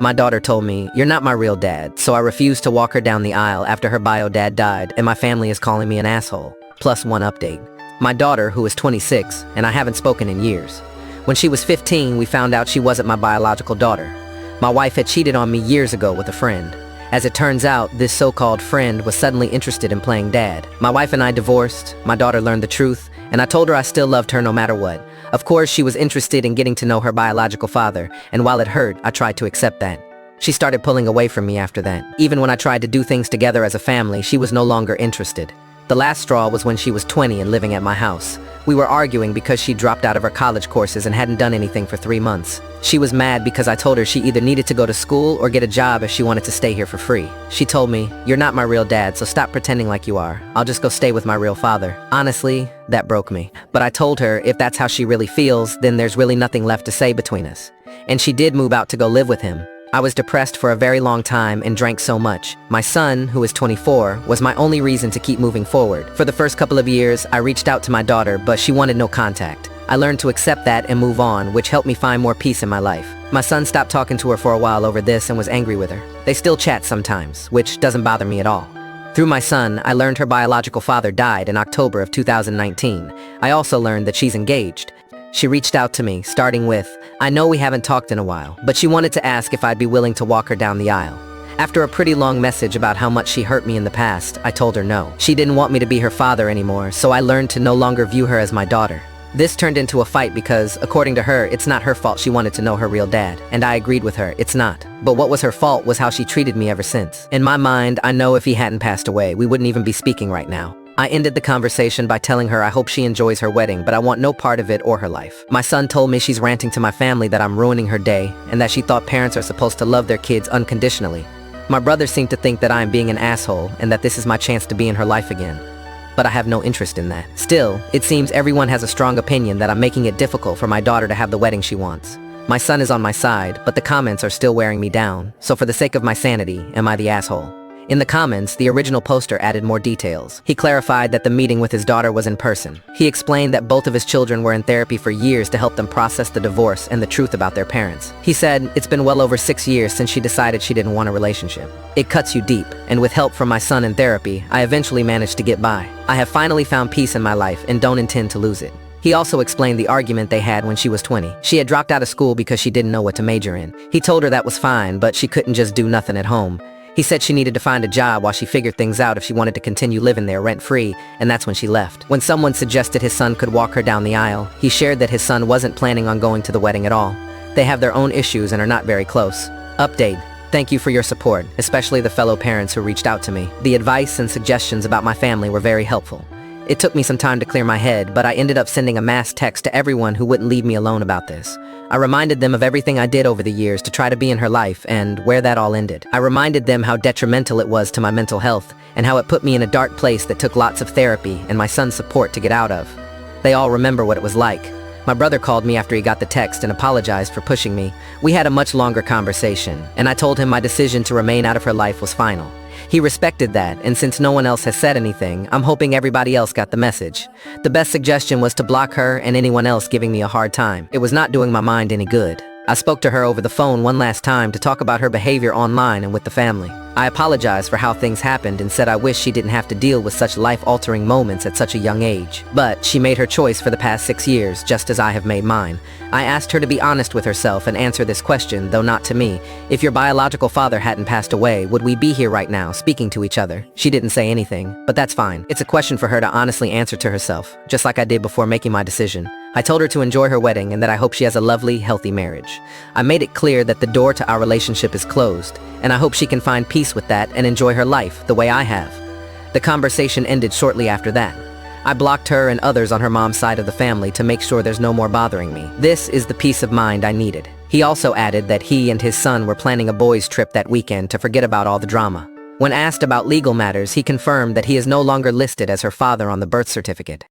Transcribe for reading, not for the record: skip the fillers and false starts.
My daughter told me, "You're not my real dad," so I refused to walk her down the aisle after her bio dad died, and my family is calling me an asshole. Plus one update. My daughter, who is 26, and I haven't spoken in years. When she was 15, we found out she wasn't my biological daughter. My wife had cheated on me years ago with a friend. As it turns out, this so-called friend was suddenly interested in playing dad. My wife and I divorced, my daughter learned the truth, and I told her I still loved her no matter what. Of course, she was interested in getting to know her biological father, and while it hurt, I tried to accept that. She started pulling away from me after that. Even when I tried to do things together as a family, she was no longer interested. The last straw was when she was 20 and living at my house. We were arguing because she dropped out of her college courses and hadn't done anything for 3 months. She was mad because I told her she either needed to go to school or get a job if she wanted to stay here for free. She told me, "You're not my real dad, so stop pretending like you are. I'll just go stay with my real father." Honestly, that broke me. But I told her if that's how she really feels, then there's really nothing left to say between us. And she did move out to go live with him. I was depressed for a very long time and drank so much. My son, who is 24, was my only reason to keep moving forward. For the first couple of years, I reached out to my daughter, but she wanted no contact. I learned to accept that and move on, which helped me find more peace in my life. My son stopped talking to her for a while over this and was angry with her. They still chat sometimes, which doesn't bother me at all. Through my son, I learned her biological father died in October of 2019. I also learned that she's engaged. She reached out to me, starting with, "I know we haven't talked in a while," but she wanted to ask if I'd be willing to walk her down the aisle. After a pretty long message about how much she hurt me in the past, I told her no. She didn't want me to be her father anymore, so I learned to no longer view her as my daughter. This turned into a fight because, according to her, it's not her fault she wanted to know her real dad, and I agreed with her, it's not. But what was her fault was how she treated me ever since. In my mind, I know if he hadn't passed away, we wouldn't even be speaking right now. I ended the conversation by telling her I hope she enjoys her wedding, but I want no part of it or her life. My son told me she's ranting to my family that I'm ruining her day, and that she thought parents are supposed to love their kids unconditionally. My brother seemed to think that I am being an asshole, and that this is my chance to be in her life again. But I have no interest in that. Still, it seems everyone has a strong opinion that I'm making it difficult for my daughter to have the wedding she wants. My son is on my side, but the comments are still wearing me down, so for the sake of my sanity, am I the asshole? In the comments, the original poster added more details. He clarified that the meeting with his daughter was in person. He explained that both of his children were in therapy for years to help them process the divorce and the truth about their parents. He said, "It's been well over 6 years since she decided she didn't want a relationship. It cuts you deep, and with help from my son in therapy, I eventually managed to get by. I have finally found peace in my life and don't intend to lose it." He also explained the argument they had when she was 20. She had dropped out of school because she didn't know what to major in. He told her that was fine, but she couldn't just do nothing at home. He said she needed to find a job while she figured things out if she wanted to continue living there rent-free, and that's when she left. When someone suggested his son could walk her down the aisle, he shared that his son wasn't planning on going to the wedding at all. They have their own issues and are not very close. Update. Thank you for your support, especially the fellow parents who reached out to me. The advice and suggestions about my family were very helpful. It took me some time to clear my head, but I ended up sending a mass text to everyone who wouldn't leave me alone about this. I reminded them of everything I did over the years to try to be in her life and where that all ended. I reminded them how detrimental it was to my mental health and how it put me in a dark place that took lots of therapy and my son's support to get out of. They all remember what it was like. My brother called me after he got the text and apologized for pushing me. We had a much longer conversation, and I told him my decision to remain out of her life was final. He respected that, and since no one else has said anything, I'm hoping everybody else got the message. The best suggestion was to block her and anyone else giving me a hard time. It was not doing my mind any good. I spoke to her over the phone one last time to talk about her behavior online and with the family. I apologized for how things happened and said I wish she didn't have to deal with such life-altering moments at such a young age. But she made her choice for the past 6 years, just as I have made mine. I asked her to be honest with herself and answer this question, though not to me. If your biological father hadn't passed away, would we be here right now, speaking to each other? She didn't say anything, but that's fine. It's a question for her to honestly answer to herself, just like I did before making my decision. I told her to enjoy her wedding and that I hope she has a lovely, healthy marriage. I made it clear that the door to our relationship is closed, and I hope she can find peace with that and enjoy her life the way I have. The conversation ended shortly after that. I blocked her and others on her mom's side of the family to make sure there's no more bothering me. This is the peace of mind I needed. He also added that he and his son were planning a boys' trip that weekend to forget about all the drama. When asked about legal matters, he confirmed that he is no longer listed as her father on the birth certificate.